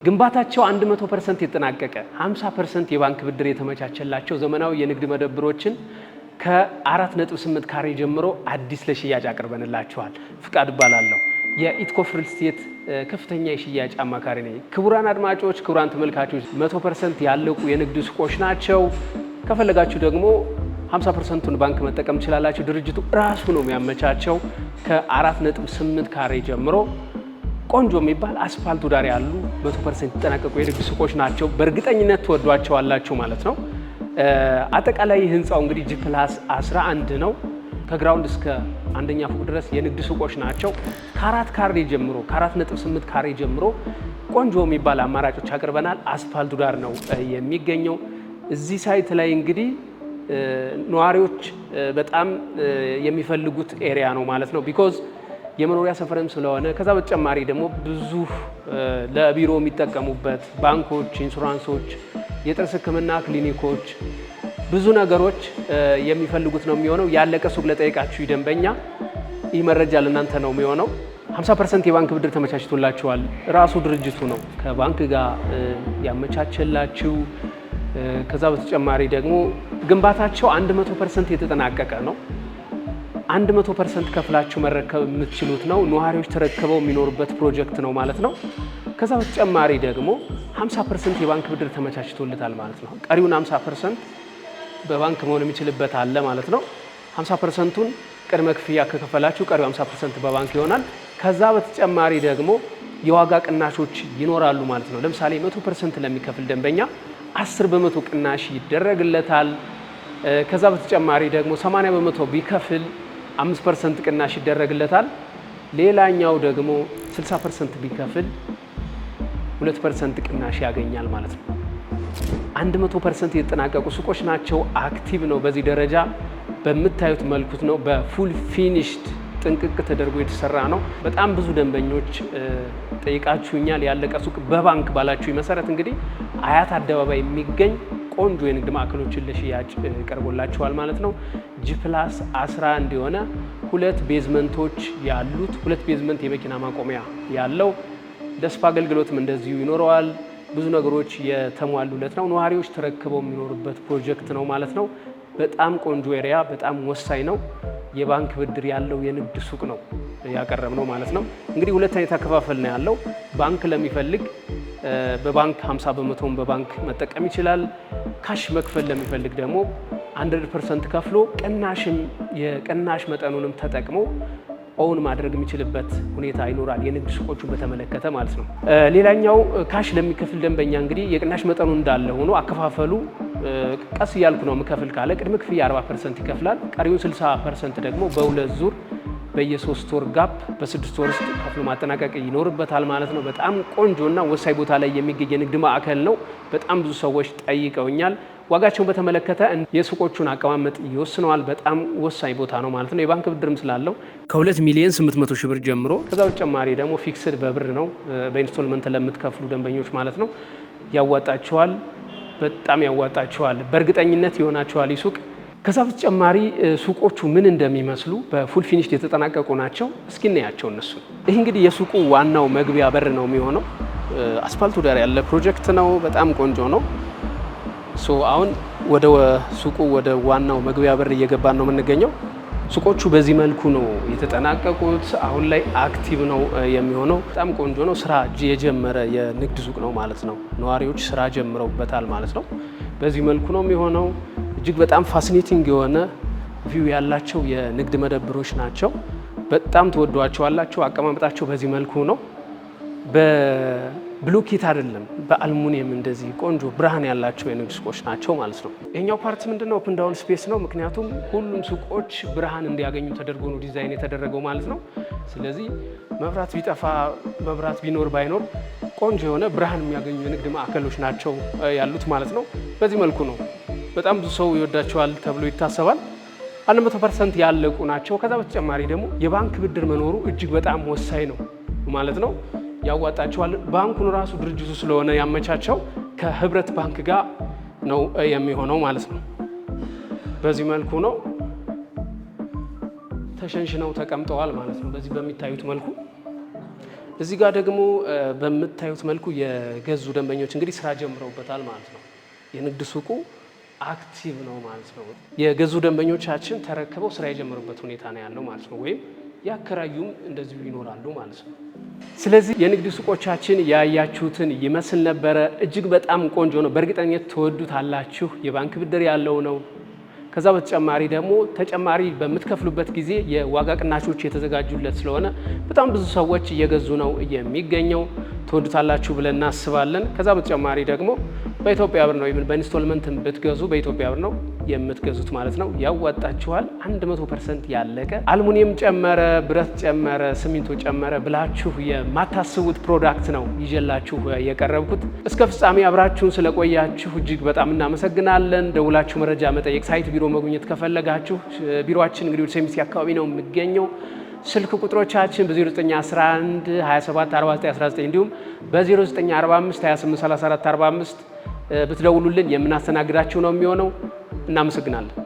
ግንባታቸው 100% የተጠናቀቀ 50% የባንክ ብድር የተመቻቸላቸው ዘመናዊ የንግድ መደብሮችን ከ4.8 ካሬ ጀምሮ አዲስ ለሽያጭ አቅርበንላችኋል። ፍቃድ እባላለሁ። የኢትኮፍ ሪል ስቴት ከፍተኛ የሽያጭ አማካሪ ነኝ። ክቡራን አድማጮች፣ ክቡራን ተመልካቾች 100% ያለቁ የንግድ ሱቆች ናቸው። ከፈለጋችሁ ደግሞ 50%ቱን ባንክ መጠቀም ትችላላችሁ። ድርጅቱ ራሱ ነው የሚያመቻቸው። ከ4.8 ካሬ ጀምሮ ቆንጆ የሚባል አስፋልቱ ዳር ያሉ 100% የተጠናቀቁ የንግድ ሱቆች ናቸው። በእርግጠኝነት ትወዷቸዋላችሁ ማለት ነው። አጠቃላይ ህንፃው እንግዲህ G+11 ነው። ከግራውንድ እስከ አንደኛ ፎቅ ድረስ የንግድ ሱቆች ናቸው። ከ4 ካሬ ጀምሮ ከ4.8 ካሬ ጀምሮ ቆንጆ የሚባል አማራጮች አቅርበናል። አስፋልቱ ዳር ነው የሚገኘው። እዚህ ሳይት ላይ እንግዲህ ነዋሪዎች በጣም የሚፈልጉት ኤሪያ ነው ማለት ነው። ቢኮዝ የመኖሪያ ሰፈርም ስለሆነ ከዛ በተጨማሪ ደግሞ ብዙ ለቢሮ የሚጠቀሙበት ባንኮች፣ ኢንሹራንሶች፣ የጥርስ ህክምና ክሊኒኮች፣ ብዙ ነገሮች የሚፈልጉት ነው የሚሆነው። ያለቀ ሱቅ ለጠየቃችሁ ደንበኛ ይህ መረጃ ለእናንተ ነው የሚሆነው። 50% የባንክ ብድር ተመቻችቶላችኋል። ራሱ ድርጅቱ ነው ከባንክ ጋር ያመቻቸላችሁ። ከዛ በተጨማሪ ደግሞ ግንባታቸው 100% የተጠናቀቀ ነው። 100% ከፍላችሁ መረከብ የምትችሉት ነው። ነዋሪዎች ተረክበው የሚኖሩበት ፕሮጀክት ነው ማለት ነው። ከዛ በተጨማሪ ደግሞ 50% የባንክ ብድር ተመቻችቶለታል ማለት ነው። ቀሪውን 50% በባንክ መሆን የሚችልበት አለ ማለት ነው። 50%ቱን ቅድመ ክፍያ ከከፈላችሁ ቀሪው 50% በባንክ ይሆናል። ከዛ በተጨማሪ ደግሞ የዋጋ ቅናሾች ይኖራሉ ማለት ነው። ለምሳሌ 100% ለሚከፍል ደንበኛ 10% ቅናሽ ይደረግለታል። ከዛ በተጨማሪ ደግሞ 80% ቢከፍል 5% ቅናሽ ይደረግለታል። ሌላኛው ደግሞ 60% ቢከፍል 2% ቅናሽ ያገኛል ማለት ነው። 100% የተጠናቀቁ ሱቆች ናቸው። አክቲቭ ነው። በዚህ ደረጃ በምታዩት መልኩት ነው። በፉል ፊኒሽድ ጥንቅቅ ተደርጎ የተሰራ ነው። በጣም ብዙ ደንበኞች ጠይቃችሁኛል። ያለቀ ሱቅ በባንክ ባላችሁ መሰረት እንግዲህ አያት አደባባይ የሚገኝ ቆንጆ የንግድ ማዕከሎችን ለሽያጭ ቀርቦላችኋል ማለት ነው። G+11 የሆነ 2 ቤዝመንቶች ያሉት 2 ቤዝመንት የመኪና ማቆሚያ ያለው ደስፓ አገልግሎትም እንደዚሁ ይኖረዋል። ብዙ ነገሮች የተሟሉለት ነው። ነዋሪዎች ተረክበው የሚኖሩበት ፕሮጀክት ነው ማለት ነው። በጣም ቆንጆ ኤሪያ፣ በጣም ወሳኝ ነው። የባንክ ብድር ያለው የንግድ ሱቅ ነው ያቀረብነው ማለት ነው። እንግዲህ ሁለት አይነት አከፋፈል ነው ያለው። ባንክ ለሚፈልግ በባንክ 50%ውን በባንክ መጠቀም ይችላል። ካሽ መክፈል ለሚፈልግ ደግሞ 100% ከፍሎ የቅናሽ መጠኑንም ተጠቅሞ ኦውን ማድረግ የሚችልበት ሁኔታ ይኖራል። የንግድ ሱቆቹን በተመለከተ ማለት ነው። ሌላኛው ካሽ ለሚከፍል ደንበኛ እንግዲህ የቅናሽ መጠኑ እንዳለ ሆኖ አከፋፈሉ ቀስ እያልኩ ነው የምከፍል ካለ ቅድመ ክፍያ 40% ይከፍላል። ቀሪውን 60% ደግሞ በሁለት ዙር በየ3 ወር ጋፕ በ6 ወር ውስጥ ከፍሎ ማጠናቀቅ ይኖርበታል ማለት ነው። በጣም ቆንጆና ወሳኝ ቦታ ላይ የሚገኝ የንግድ ማዕከል ነው። በጣም ብዙ ሰዎች ጠይቀውኛል። ዋጋቸውን በተመለከተ የሱቆቹን አቀማመጥ ይወስነዋል። በጣም ወሳኝ ቦታ ነው ማለት ነው። የባንክ ብድርም ስላለው ከ2,800,000 ብር ጀምሮ፣ ከዛ በተጨማሪ ደግሞ ፊክስድ በብር ነው በኢንስቶልመንት ለምትከፍሉ ደንበኞች ማለት ነው። ያዋጣቸዋል፣ በጣም ያዋጣቸዋል። በእርግጠኝነት ይሆናቸዋል ይሱቅ። ከዛ በተጨማሪ ሱቆቹ ምን እንደሚመስሉ በፉል ፊኒሽድ የተጠናቀቁ ናቸው። እስኪ እናያቸው እነሱ። ይህ እንግዲህ የሱቁ ዋናው መግቢያ በር ነው የሚሆነው። አስፋልቱ ዳር ያለ ፕሮጀክት ነው። በጣም ቆንጆ ነው። አሁን ወደ ሱቁ ወደ ዋናው መግቢያ በር እየገባን ነው የምንገኘው። ሱቆቹ በዚህ መልኩ ነው የተጠናቀቁት። አሁን ላይ አክቲቭ ነው የሚሆነው። በጣም ቆንጆ ነው። ስራ የጀመረ የንግድ ሱቅ ነው ማለት ነው። ነዋሪዎች ስራ ጀምረውበታል ማለት ነው። በዚህ መልኩ ነው የሚሆነው። እጅግ በጣም ፋሲኔቲንግ የሆነ ቪው ያላቸው የንግድ መደብሮች ናቸው። በጣም ተወዷቸዋላቸው። አቀማመጣቸው በዚህ መልኩ ነው። በብሎኬት አይደለም፣ በአልሙኒየም እንደዚህ ቆንጆ ብርሃን ያላቸው የንግድ ሱቆች ናቸው ማለት ነው። ይሄኛው ፓርት ምንድነው? ኦፕን ዳውን ስፔስ ነው። ምክንያቱም ሁሉም ሱቆች ብርሃን እንዲያገኙ ተደርጎ ነው ዲዛይን የተደረገው ማለት ነው። ስለዚህ መብራት ቢጠፋ መብራት ቢኖር ባይኖር ቆንጆ የሆነ ብርሃን የሚያገኙ የንግድ ማዕከሎች ናቸው ያሉት ማለት ነው። በዚህ መልኩ ነው። በጣም ብዙ ሰው ይወዳቸዋል ተብሎ ይታሰባል። 100% ያለቁ ናቸው። ከዛ በተጨማሪ ደግሞ የባንክ ብድር መኖሩ እጅግ በጣም ወሳኝ ነው ማለት ነው። ያዋጣቸዋል። ባንኩን ራሱ ድርጅቱ ስለሆነ ያመቻቸው ከህብረት ባንክ ጋር ነው የሚሆነው ማለት ነው። በዚህ መልኩ ነው ተሸንሽነው ተቀምጠዋል ማለት ነው። በዚህ በሚታዩት መልኩ እዚህ ጋር ደግሞ በምታዩት መልኩ የገዙ ደንበኞች እንግዲህ ስራ ጀምረውበታል ማለት ነው። የንግድ ሱቁ አክቲቭ ነው ማለት ነው። የገዙ ደንበኞቻችን ተረክበው ስራ የጀመሩበት ሁኔታ ነው ያለው ማለት ነው። ወይም ያከራዩም እንደዚሁ ይኖራሉ ማለት ነው። ስለዚህ የንግድ ሱቆቻችን ያያችሁትን ይመስል ነበረ። እጅግ በጣም ቆንጆ ነው። በእርግጠኝነት ትወዱታላችሁ። የባንክ ብድር ያለው ነው። ከዛ በተጨማሪ ደግሞ ተጨማሪ በምትከፍሉበት ጊዜ የዋጋ ቅናሾች የተዘጋጁለት ስለሆነ በጣም ብዙ ሰዎች እየገዙ ነው የሚገኘው። ትወዱታላችሁ ብለን እናስባለን። ከዛ በተጨማሪ ደግሞ በኢትዮጵያ ብር ነው በኢንስቶልመንት ብትገዙ በኢትዮጵያ ብር ነው የምትገዙት ማለት ነው። ያዋጣችኋል። 100% ያለቀ አልሙኒየም ጨመረ፣ ብረት ጨመረ፣ ሲሚንቶ ጨመረ ብላችሁ የማታስቡት ፕሮዳክት ነው ይዤላችሁ የቀረብኩት። እስከ ፍጻሜ አብራችሁን ስለቆያችሁ እጅግ በጣም እናመሰግናለን። ደውላችሁ መረጃ መጠየቅ፣ ሳይት ቢሮ መጎብኘት ከፈለጋችሁ ቢሮአችን እንግዲህ ወደ ሴሚሲ አካባቢ ነው የሚገኘው። ስልክ ቁጥሮቻችን በ0911 27 49 19 እንዲሁም በ0945 28 34 45 ብትደውሉልን የምናስተናግዳችሁ ነው የሚሆነው። እናመሰግናለን።